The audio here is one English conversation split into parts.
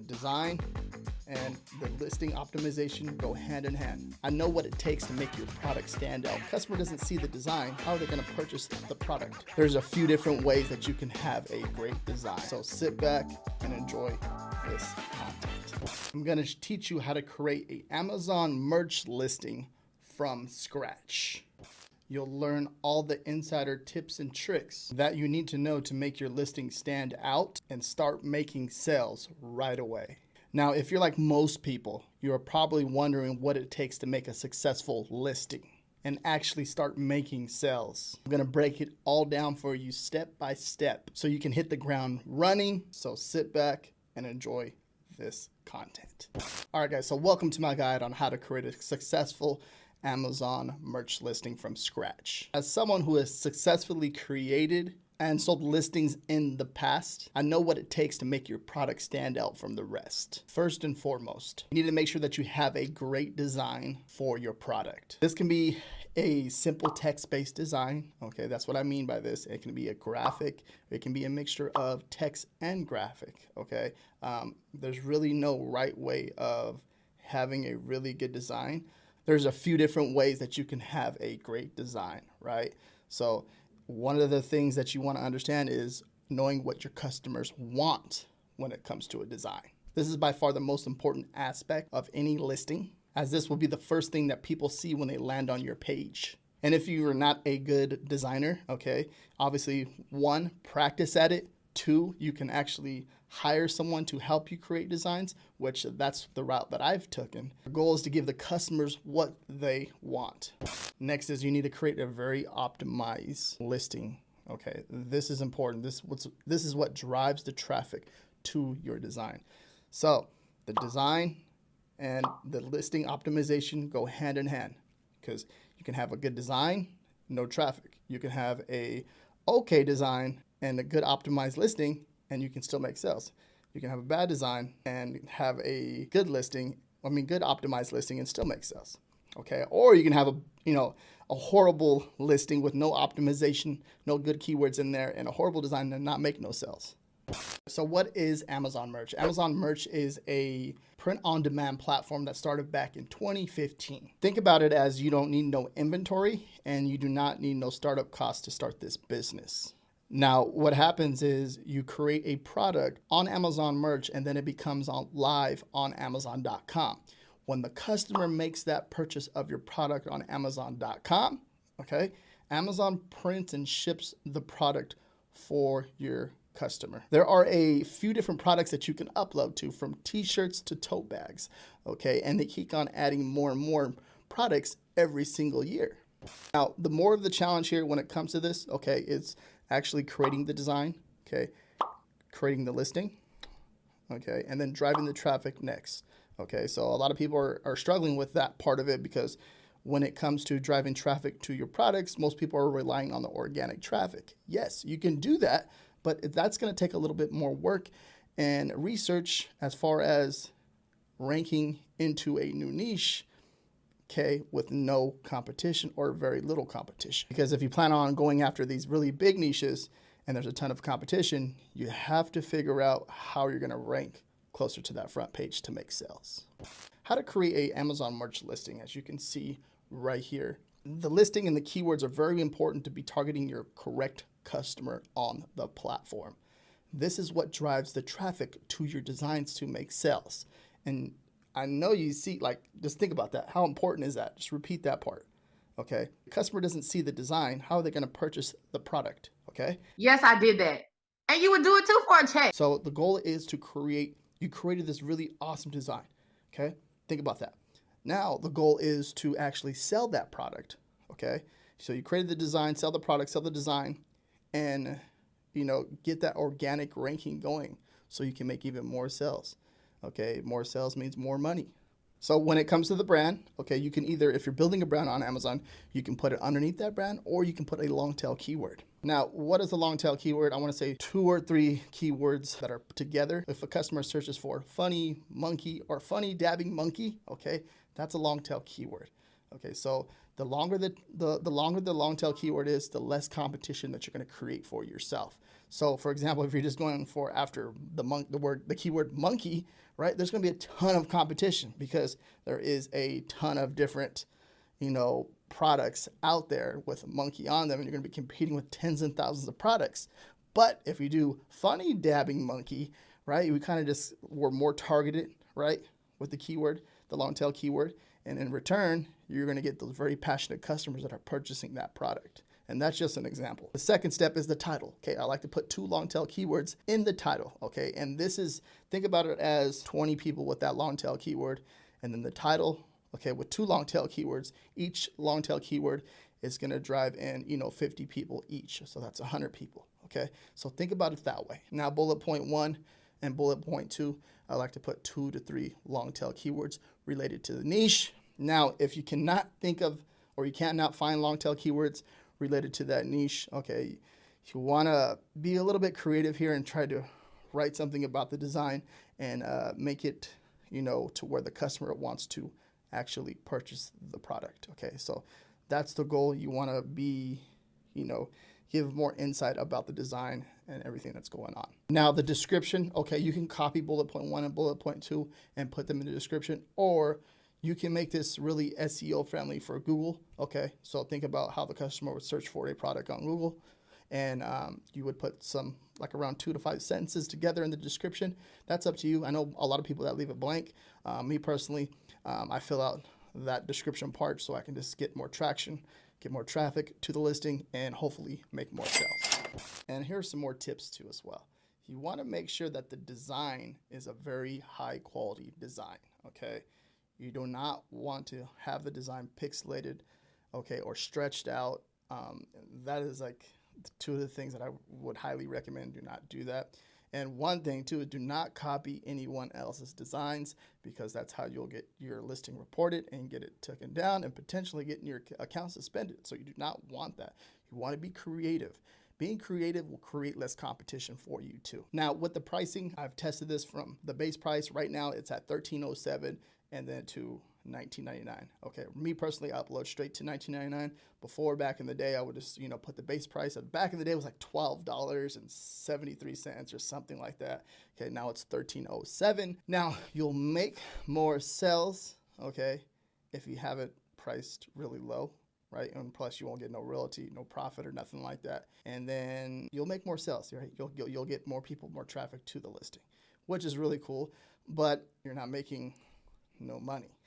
Design and the listing optimization go hand in hand. I know what it takes to make your product stand out. Customer doesn't see the design, how are they going to purchase the product? There's a few different ways that you can have a great design. So sit back and enjoy this content. I'm going to teach you how to create an Amazon merch listing from scratch. You'll learn all the insider tips and tricks that you need to know to make your listing stand out and start making sales right away. Now, if you're like most people, you're probably wondering what it takes to make a successful listing and actually start making sales. I'm gonna break it all down for you step by step so you can hit the ground running. So sit back and enjoy this content. All right, guys, so welcome to my guide on how to create a successful Amazon merch listing from scratch. As someone who has successfully created and sold listings in the past, I know what it takes to make your product stand out from the rest. First and foremost, you need to make sure that you have a great design for your product. This can be a simple text-based design. Okay, that's what I mean by this. It can be a graphic. It can be a mixture of text and graphic. Okay, there's really no right way of having a really good design. There's a few different ways that you can have a great design, right? So one of the things that you want to understand is knowing what your customers want when it comes to a design. This is by far the most important aspect of any listing, as this will be the first thing that people see when they land on your page. And if you are not a good designer, okay, obviously, one, practice at it. Two, you can actually hire someone to help you create designs, which that's the route that I've taken. The goal is to give the customers what they want. Next is you need to create a very optimized listing. Okay, this is important. This is what drives the traffic to your design. So the design and the listing optimization go hand in hand, because you can have a good design, no traffic. You can have a okay design and a good optimized listing, and you can still make sales. You can have a bad design and have a good optimized listing and still make sales. Okay, or you can have a horrible listing with no optimization, no good keywords in there, and a horrible design and not make no sales. So what is Amazon Merch? Amazon Merch is a print-on-demand platform that started back in 2015. Think about it as you don't need no inventory and you do not need no startup costs to start this business. Now, what happens is you create a product on Amazon Merch and then it becomes live on Amazon.com. When the customer makes that purchase of your product on Amazon.com, okay, Amazon prints and ships the product for your customer. There are a few different products that you can upload to, from t-shirts to tote bags, okay, and they keep on adding more and more products every single year. Now, the more of the challenge here when it comes to this, okay, it's actually creating the design, okay, creating the listing, okay, and then driving the traffic next, okay. So a lot of people are struggling with that part of it, because when it comes to driving traffic to your products, most people are relying on the organic traffic. Yes, you can do that, but that's going to take a little bit more work and research as far as ranking into a new niche, okay, with no competition or very little competition. Because if you plan on going after these really big niches and there's a ton of competition, you have to figure out how you're going to rank closer to that front page to make sales. How to create an Amazon merch listing, as you can see right here. The listing and the keywords are very important to be targeting your correct customer on the platform. This is what drives the traffic to your designs to make sales. And I know you see, like, just think about that. How important is that? Just repeat that part, okay? The customer doesn't see the design. How are they going to purchase the product, okay? Yes, I did that. And you would do it too for a check. So the goal is to you created this really awesome design, okay? Think about that. Now the goal is to actually sell that product, okay? So you created the design, sell the product, sell the design, and, get that organic ranking going so you can make even more sales. Okay, more sales means more money. So when it comes to the brand, okay, you can either, if you're building a brand on Amazon, you can put it underneath that brand, or you can put a long tail keyword. Now, what is a long tail keyword? I want to say 2 or 3 keywords that are together. If a customer searches for funny monkey or funny dabbing monkey, okay, that's a long tail keyword. Okay, so The longer the longer the long tail keyword is, the less competition that you're going to create for yourself. So, for example, if you're just going for after the keyword monkey, right? There's going to be a ton of competition because there is a ton of different, products out there with a monkey on them, and you're going to be competing with tens and thousands of products. But if you do funny dabbing monkey, right? We kind of just were more targeted, right, with the keyword, the long tail keyword, and in return, you're going to get those very passionate customers that are purchasing that product. And that's just an example. The second step is the title. Okay, I like to put 2 long tail keywords in the title. Okay, and this is, think about it as 20 people with that long tail keyword, and then the title. Okay, with 2 long tail keywords, each long tail keyword is going to drive in, 50 people each. So that's 100 people. Okay, so think about it that way. Now, bullet point 1 and bullet point 2, I like to put 2 to 3 long tail keywords related to the niche. Now, if you cannot think of, or you cannot find long tail keywords related to that niche, okay, if you want to be a little bit creative here and try to write something about the design and make it, to where the customer wants to actually purchase the product. Okay, so that's the goal. You want to be, give more insight about the design and everything that's going on. Now, the description, okay, you can copy bullet point 1 and bullet point 2 and put them in the description, or you can make this really SEO friendly for Google. Okay, so think about how the customer would search for a product on Google, and you would put some like around 2 to 5 sentences together in the description. That's up to you. I know a lot of people that leave it blank. Me personally, I fill out that description part so I can just get more traction, get more traffic to the listing, and hopefully make more sales. And here's some more tips too as well. You want to make sure that the design is a very high quality design. Okay, you do not want to have the design pixelated, okay, or stretched out. That is like 2 of the things that I would highly recommend. Do not do that. And one thing too is do not copy anyone else's designs, because that's how you'll get your listing reported and get it taken down and potentially getting your account suspended. So you do not want that. You want to be creative. Being creative will create less competition for you too. Now, with the pricing, I've tested this from the base price. Right now it's at $13.07 and then to $19.99. Okay, me personally, I upload straight to $19.99. Before, back in the day, I would just put the base price. Back in the day, it was like $12.73 or something like that. Okay, now it's $13.07. Now you'll make more sales, okay, if you have it priced really low, right? And plus, you won't get no royalty, no profit, or nothing like that. And then you'll make more sales, right? You'll get more people, more traffic to the listing, which is really cool. But you're not making no money.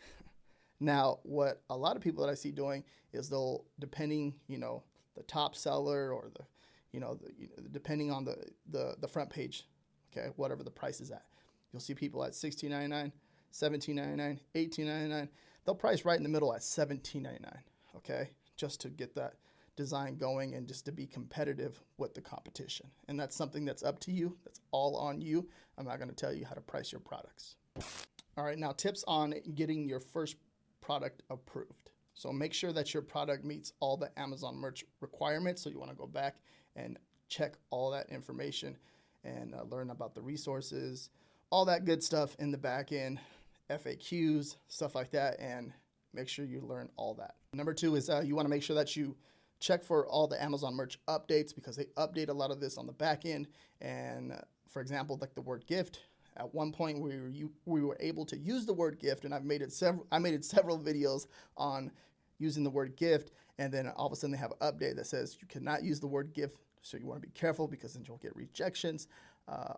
Now, what a lot of people that I see doing is they'll, depending, the top seller or depending on the front page, okay, whatever the price is at, you'll see people at $16.99, $17.99, $18.99. They'll price right in the middle at $17.99, okay, just to get that design going and just to be competitive with the competition. And that's something that's up to you. That's all on you. I'm not going to tell you how to price your products. All right, now tips on getting your first product approved. So make sure that your product meets all the Amazon merch requirements. So you want to go back and check all that information and learn about the resources, all that good stuff in the back end, FAQs, stuff like that, and make sure you learn all that. Number 2 is you want to make sure that you check for all the Amazon merch updates, because they update a lot of this on the back end. And for example, like the word gift, at one point we were able to use the word gift, and I made several videos on using the word gift, and then all of a sudden they have an update that says you cannot use the word gift. So you want to be careful, because then you'll get rejections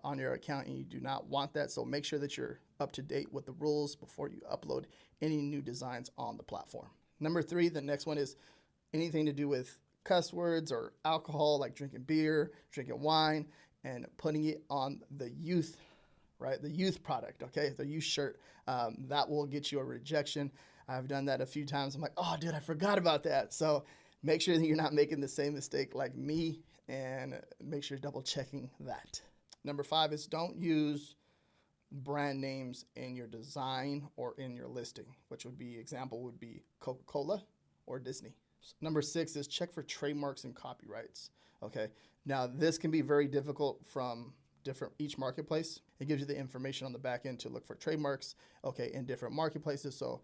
on your account, and you do not want that. So make sure that you're up to date with the rules before you upload any new designs on the platform. Number 3, the next one is anything to do with cuss words or alcohol, like drinking beer, drinking wine, and putting it on the youth, right? The youth product, okay? The youth shirt, that will get you a rejection. I've done that a few times. I'm like, oh, dude, I forgot about that. So make sure that you're not making the same mistake like me, and make sure you're double checking that. Number 5 is don't use brand names in your design or in your listing, which would be, example would be Coca-Cola or Disney. Number 6 is check for trademarks and copyrights. Okay, now this can be very difficult from each marketplace. It gives you the information on the back end to look for trademarks, okay, in different marketplaces. So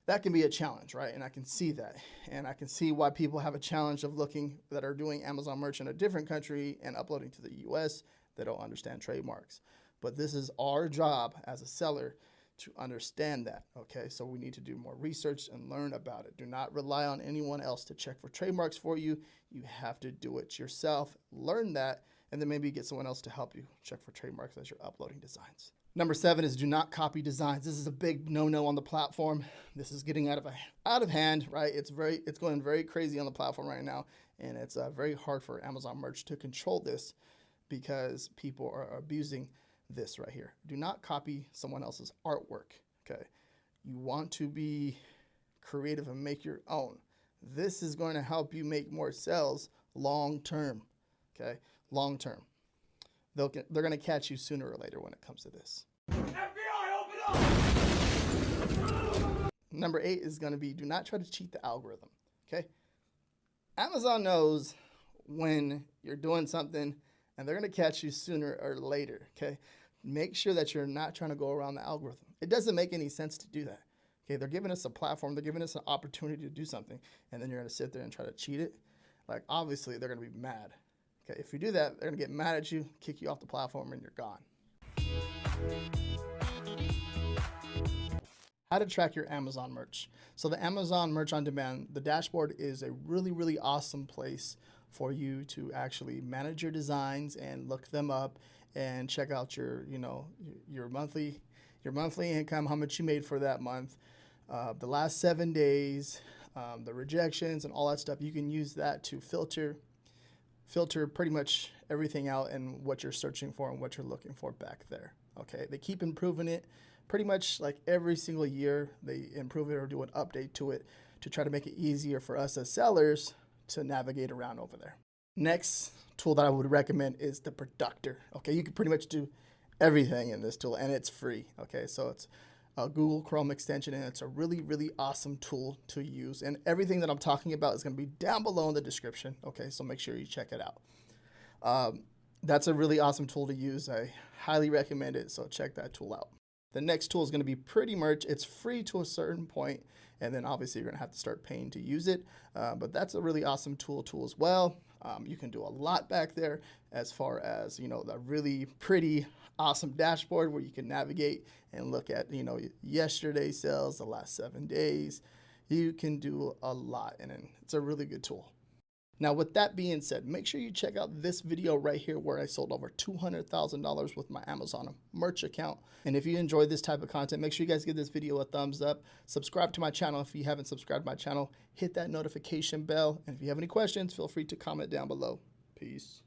that can be a challenge, right? And I can see that. And I can see why people have a challenge of looking that are doing Amazon merch in a different country and uploading to the US. They don't understand trademarks. But this is our job as a seller to understand that, okay? So we need to do more research and learn about it. Do not rely on anyone else to check for trademarks for you. You have to do it yourself, learn that, and then maybe get someone else to help you check for trademarks as you're uploading designs. Number 7 is do not copy designs. This is a big no-no on the platform. This is getting out of hand, right? It's going very crazy on the platform right now, and it's very hard for Amazon merch to control this because people are abusing this right here. Do not copy someone else's artwork, okay? You want to be creative and make your own. This is going to help you make more sales long term, okay? Long term. They're going to catch you sooner or later when it comes to this. FBI, open up! Number 8 is going to be do not try to cheat the algorithm, okay? Amazon knows when you're doing something and they're going to catch you sooner or later, okay? Make sure that you're not trying to go around the algorithm. It doesn't make any sense to do that, okay? They're giving us a platform. They're giving us an opportunity to do something, and then you're going to sit there and try to cheat it. Like, obviously, they're going to be mad. Okay, if you do that, they're going to get mad at you, kick you off the platform, and you're gone. How to track your Amazon merch. So the Amazon Merch on Demand, the dashboard is a really, really awesome place for you to actually manage your designs and look them up and check out your, your monthly income, how much you made for that month, the last 7 days, the rejections and all that stuff. You can use that to filter pretty much everything out and what you're searching for and what you're looking for back there. Okay, they keep improving it pretty much like every single year. They improve it or do an update to it to try to make it easier for us as sellers to navigate around over there. Next tool that I would recommend is the Productor. Okay, you can pretty much do everything in this tool and it's free. Okay, so it's a Google Chrome extension and it's a really, really awesome tool to use. And everything that I'm talking about is going to be down below in the description. Okay, so make sure you check it out. That's a really awesome tool to use. I highly recommend it, so check that tool out. The next tool is going to be Pretty Merch. It's free to a certain point, and then obviously you're going to have to start paying to use it. But that's a really awesome tool as well. You can do a lot back there as far as, the really pretty, awesome dashboard where you can navigate and look at, yesterday's sales, the last 7 days. You can do a lot, and it's a really good tool. Now, with that being said, make sure you check out this video right here where I sold over $200,000 with my Amazon merch account. And if you enjoyed this type of content, make sure you guys give this video a thumbs up. Subscribe to my channel if you haven't subscribed to my channel. Hit that notification bell. And if you have any questions, feel free to comment down below. Peace.